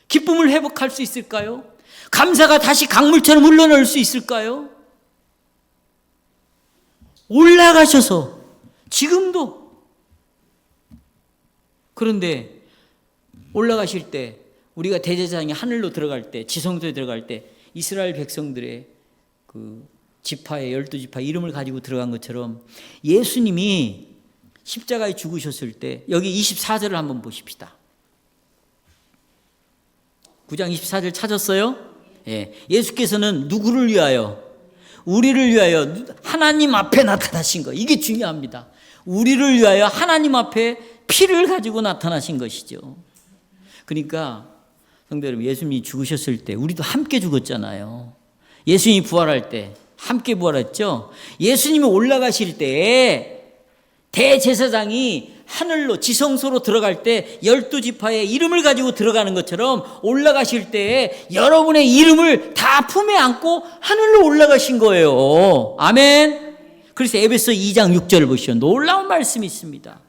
기쁨을 회복할 수 있을까요? 감사가 다시 강물처럼 흘러나올 수 있을까요? 올라가셔서 지금도. 그런데 올라가실 때 우리가 대제사장이 하늘로 들어갈 때, 지성소에 들어갈 때 이스라엘 백성들의 그 지파의 12지파 이름을 가지고 들어간 것처럼 예수님이 십자가에 죽으셨을 때 여기 24절을 한번 보십시다. 9장 24절 찾았어요? 예. 예수께서는 누구를 위하여? 우리를 위하여 하나님 앞에 나타나신 거. 이게 중요합니다. 우리를 위하여 하나님 앞에 피를 가지고 나타나신 것이죠. 그러니까 성도 여러분, 예수님이 죽으셨을 때 우리도 함께 죽었잖아요. 예수님이 부활할 때 함께 부활했죠. 예수님이 올라가실 때 대제사장이 하늘로 지성소로 들어갈 때 12지파의 이름을 가지고 들어가는 것처럼 올라가실 때 여러분의 이름을 다 품에 안고 하늘로 올라가신 거예요. 아멘. 그래서 에베소 2장 6절을 보시죠. 놀라운 말씀이 있습니다.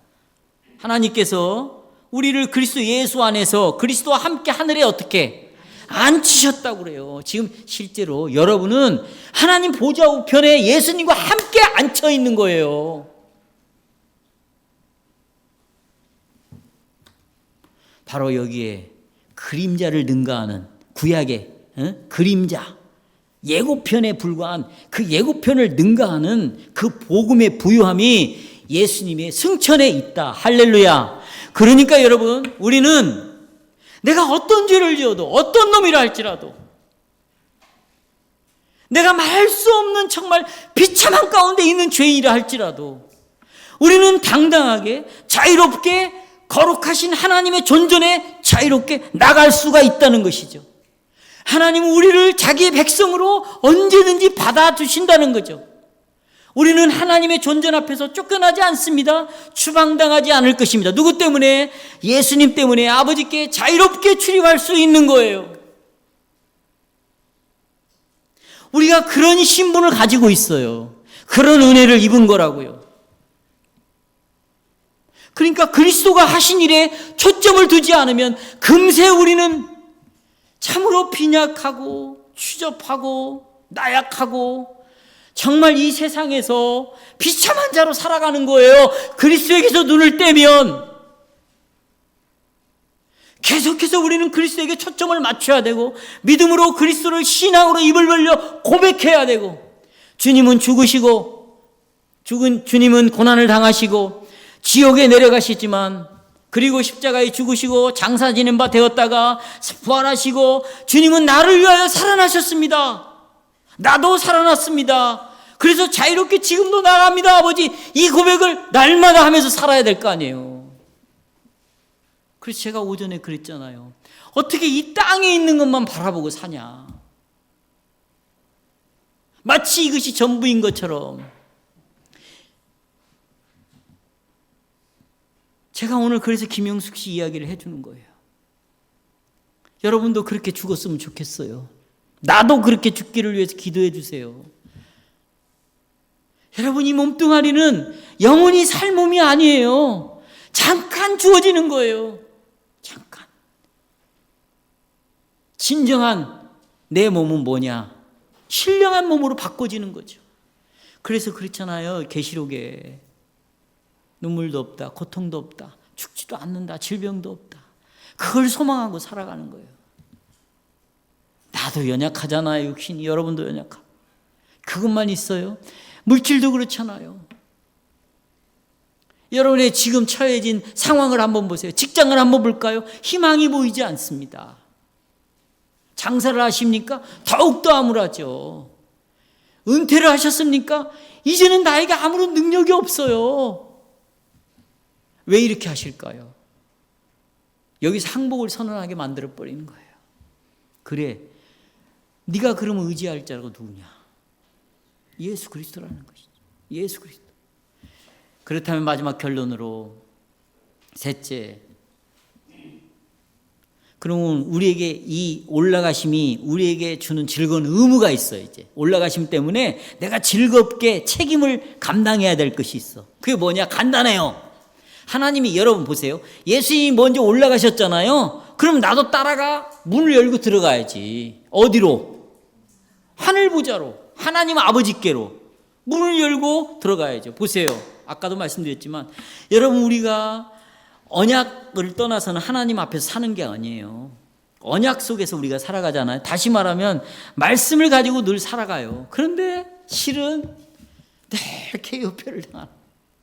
하나님께서 우리를 그리스도 예수 안에서 그리스도와 함께 하늘에 어떻게 앉히셨다고 그래요. 지금 실제로 여러분은 하나님 보좌 우편에 예수님과 함께 앉혀 있는 거예요. 바로 여기에 그림자를 능가하는 구약의 그림자, 예고편에 불과한 그 예고편을 능가하는 그 복음의 부유함이 예수님의 승천에 있다. 할렐루야. 그러니까 여러분, 우리는 내가 어떤 죄를 지어도 어떤 놈이라 할지라도 내가 말할 수 없는 정말 비참한 가운데 있는 죄인이라 할지라도 우리는 당당하게 자유롭게 거룩하신 하나님의 존전에 자유롭게 나갈 수가 있다는 것이죠. 하나님은 우리를 자기의 백성으로 언제든지 받아주신다는 거죠. 우리는 하나님의 존전 앞에서 쫓겨나지 않습니다. 추방당하지 않을 것입니다. 누구 때문에? 예수님 때문에 아버지께 자유롭게 출입할 수 있는 거예요. 우리가 그런 신분을 가지고 있어요. 그런 은혜를 입은 거라고요. 그러니까 그리스도가 하신 일에 초점을 두지 않으면 금세 우리는 참으로 빈약하고 추접하고 나약하고 정말 이 세상에서 비참한 자로 살아가는 거예요. 그리스도에게서 눈을 떼면 계속해서 우리는 그리스도에게 초점을 맞춰야 되고 믿음으로 그리스도를 신앙으로 입을 벌려 고백해야 되고 주님은 죽으시고 주님은 고난을 당하시고 지옥에 내려가시지만 그리고 십자가에 죽으시고 장사 지낸 바 되었다가 부활하시고 주님은 나를 위하여 살아나셨습니다. 나도 살아났습니다. 그래서 자유롭게 지금도 나갑니다. 아버지, 이 고백을 날마다 하면서 살아야 될 거 아니에요. 그래서 제가 오전에 그랬잖아요. 어떻게 이 땅에 있는 것만 바라보고 사냐. 마치 이것이 전부인 것처럼. 제가 오늘 그래서 김영숙 씨 이야기를 해주는 거예요. 여러분도 그렇게 죽었으면 좋겠어요. 나도 그렇게 죽기를 위해서 기도해 주세요. 여러분, 이 몸뚱아리는 영원히 살 몸이 아니에요. 잠깐 주어지는 거예요. 잠깐. 진정한 내 몸은 뭐냐? 신령한 몸으로 바꿔지는 거죠. 그래서 그렇잖아요. 계시록에 눈물도 없다, 고통도 없다, 죽지도 않는다, 질병도 없다. 그걸 소망하고 살아가는 거예요. 나도 연약하잖아요. 육신이. 여러분도 연약하고. 그것만 있어요? 물질도 그렇잖아요. 여러분의 지금 처해진 상황을 한번 보세요. 직장을 한번 볼까요? 희망이 보이지 않습니다. 장사를 하십니까? 더욱더 암울하죠. 은퇴를 하셨습니까? 이제는 나에게 아무런 능력이 없어요. 왜 이렇게 하실까요? 여기서 항복을 선언하게 만들어버리는 거예요. 그래, 네가 그러면 의지할 자가 누구냐? 예수 그리스도라는 것이죠. 예수 그리스도. 그렇다면 마지막 결론으로 셋째, 그러면 우리에게 이 올라가심이 우리에게 주는 즐거운 의무가 있어. 이제 올라가심 때문에 내가 즐겁게 책임을 감당해야 될 것이 있어. 그게 뭐냐? 간단해요. 하나님이, 여러분 보세요. 예수님이 먼저 올라가셨잖아요. 그럼 나도 따라가 문을 열고 들어가야지. 어디로? 하늘 보좌로, 하나님 아버지께로. 문을 열고 들어가야죠. 보세요. 아까도 말씀드렸지만 여러분, 우리가 언약을 떠나서는 하나님 앞에서 사는 게 아니에요. 언약 속에서 우리가 살아가잖아요. 다시 말하면 말씀을 가지고 늘 살아가요. 그런데 실은 늘 개요표를 당하는,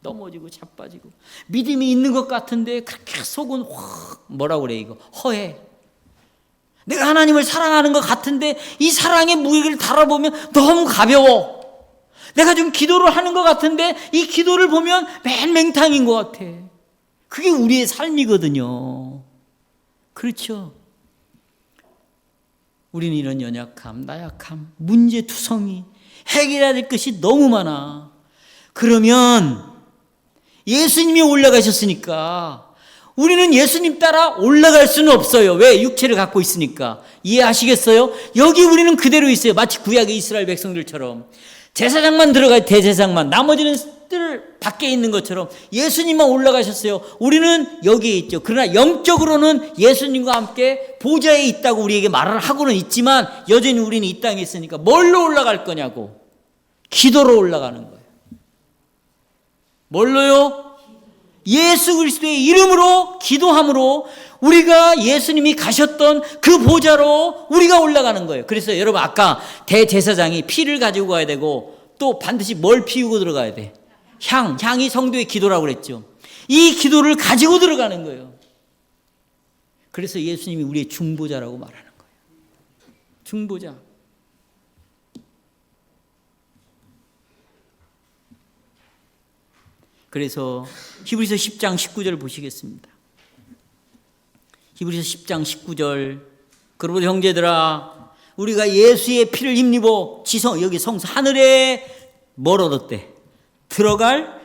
넘어지고 자빠지고, 믿음이 있는 것 같은데 그렇게 속은 확 뭐라고 그래, 이거 허해. 내가 하나님을 사랑하는 것 같은데 이 사랑의 무게를 달아보면 너무 가벼워. 내가 좀 기도를 하는 것 같은데 이 기도를 보면 맨 맹탕인 것 같아. 그게 우리의 삶이거든요. 그렇죠? 우리는 이런 연약함, 나약함, 문제투성이, 해결해야 될 것이 너무 많아. 그러면 예수님이 올라가셨으니까 우리는 예수님 따라 올라갈 수는 없어요. 왜? 육체를 갖고 있으니까. 이해하시겠어요? 여기 우리는 그대로 있어요. 마치 구약의 이스라엘 백성들처럼 제사장만 들어가요. 대제사장만. 나머지는 뜰 밖에 있는 것처럼 예수님만 올라가셨어요. 우리는 여기에 있죠. 그러나 영적으로는 예수님과 함께 보좌에 있다고 우리에게 말을 하고는 있지만 여전히 우리는 이 땅에 있으니까 뭘로 올라갈 거냐고. 기도로 올라가는 거예요. 뭘로요? 예수 그리스도의 이름으로 기도함으로 우리가 예수님이 가셨던 그 보좌로 우리가 올라가는 거예요. 그래서 여러분, 아까 대제사장이 피를 가지고 가야 되고 또 반드시 뭘 피우고 들어가야 돼? 향이 성도의 기도라고 그랬죠. 이 기도를 가지고 들어가는 거예요. 그래서 예수님이 우리의 중보자라고 말하는 거예요. 중보자. 그래서 히브리서 10장 19절 보시겠습니다. 히브리서 10장 19절. 그러므로 형제들아, 우리가 예수의 피를 힘입어 여기 성서 하늘에 뭘 얻었대? 들어갈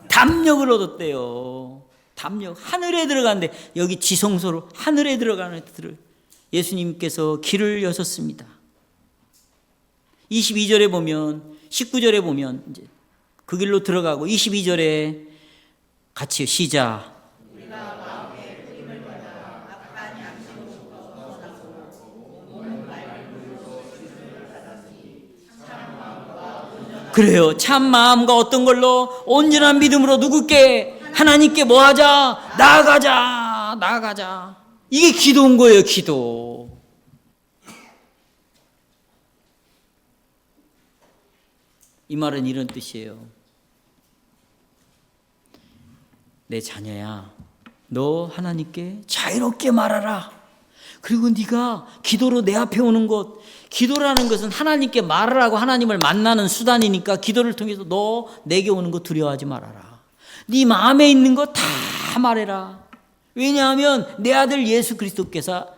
담력을 얻었대요. 담력. 하늘에 들어가는데 여기 지성소로 하늘에 들어가는 들을 예수님께서 길을 여셨습니다. 22절에 보면, 19절에 보면 이제 그 길로 들어가고 22절에 같이 시작. 그래요. 참 마음과 어떤 걸로 온전한 믿음으로 누구께 하나님께 뭐하자? 나아가자. 이게 기도인 거예요. 기도. 이 말은 이런 뜻이에요. 내 자녀야, 너 하나님께 자유롭게 말하라. 그리고 네가 기도로 내 앞에 오는 것, 기도라는 것은 하나님께 말을 하고 하나님을 만나는 수단이니까 기도를 통해서 너 내게 오는 거 두려워하지 말아라. 네 마음에 있는 거 다 말해라. 왜냐하면 내 아들 예수 그리스도가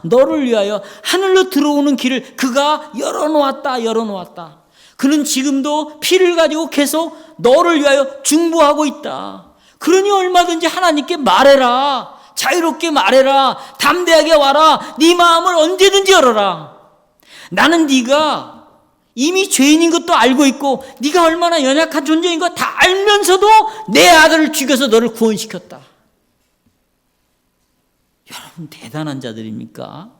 너를 위하여 하늘로 들어오는 길을 그가 열어놓았다. 그는 지금도 피를 가지고 계속 너를 위하여 중보하고 있다. 그러니 얼마든지 하나님께 말해라. 자유롭게 말해라. 담대하게 와라. 네 마음을 언제든지 열어라. 나는 네가 이미 죄인인 것도 알고 있고 네가 얼마나 연약한 존재인 거 다 알면서도 내 아들을 죽여서 너를 구원시켰다. 여러분, 대단한 자들입니까?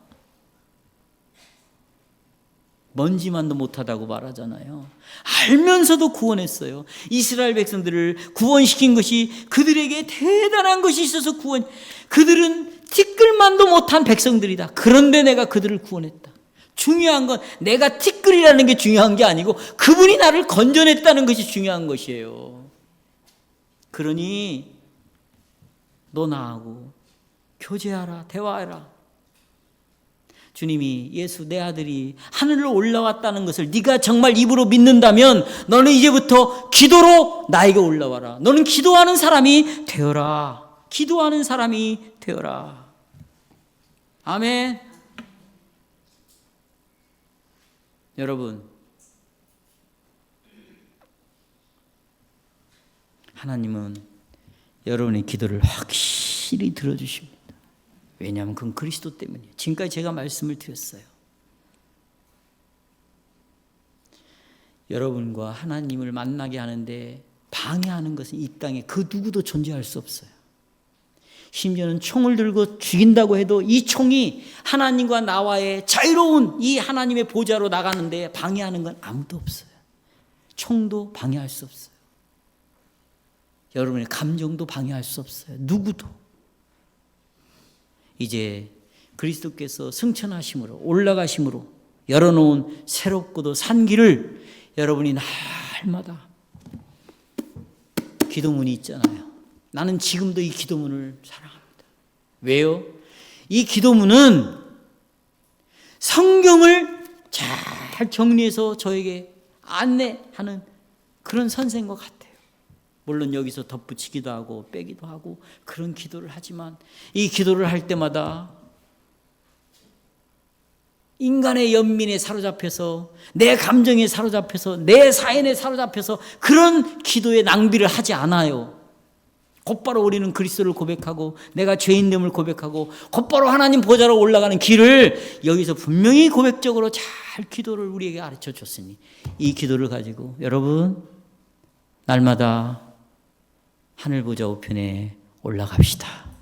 먼지만도 못하다고 말하잖아요. 알면서도 구원했어요. 이스라엘 백성들을 구원시킨 것이 그들에게 대단한 것이 있어서 그들은 티끌만도 못한 백성들이다. 그런데 내가 그들을 구원했다. 중요한 건 내가 티끌이라는 게 중요한 게 아니고 그분이 나를 건져냈다는 것이 중요한 것이에요. 그러니 너 나하고 교제하라, 대화하라. 주님이 예수 내 아들이 하늘로 올라왔다는 것을 네가 정말 입으로 믿는다면 너는 이제부터 기도로 나에게 올라와라. 너는 기도하는 사람이 되어라. 기도하는 사람이 되어라. 아멘. 여러분, 하나님은 여러분의 기도를 확실히 들어주십니다. 왜냐하면 그건 그리스도 때문이에요. 지금까지 제가 말씀을 드렸어요. 여러분과 하나님을 만나게 하는데 방해하는 것은 이 땅에 그 누구도 존재할 수 없어요. 심지어는 총을 들고 죽인다고 해도 이 총이 하나님과 나와의 자유로운 이 하나님의 보좌로 나가는데 방해하는 건 아무도 없어요. 총도 방해할 수 없어요. 여러분의 감정도 방해할 수 없어요. 누구도. 이제 그리스도께서 승천하심으로 올라가심으로 열어놓은 새롭고도 산 길을 여러분이 날마다 기도문이 있잖아요. 나는 지금도 이 기도문을 사랑합니다. 왜요? 이 기도문은 성경을 잘 정리해서 저에게 안내하는 그런 선생과 같아요. 물론 여기서 덧붙이기도 하고 빼기도 하고 그런 기도를 하지만 이 기도를 할 때마다 인간의 연민에 사로잡혀서 내 감정에 사로잡혀서 내 사연에 사로잡혀서 그런 기도의 낭비를 하지 않아요. 곧바로 우리는 그리스도를 고백하고 내가 죄인됨을 고백하고 곧바로 하나님 보좌로 올라가는 길을 여기서 분명히 고백적으로 잘 기도를 우리에게 가르쳐 줬으니 이 기도를 가지고 여러분 날마다 하늘 보좌 우편에 올라갑시다.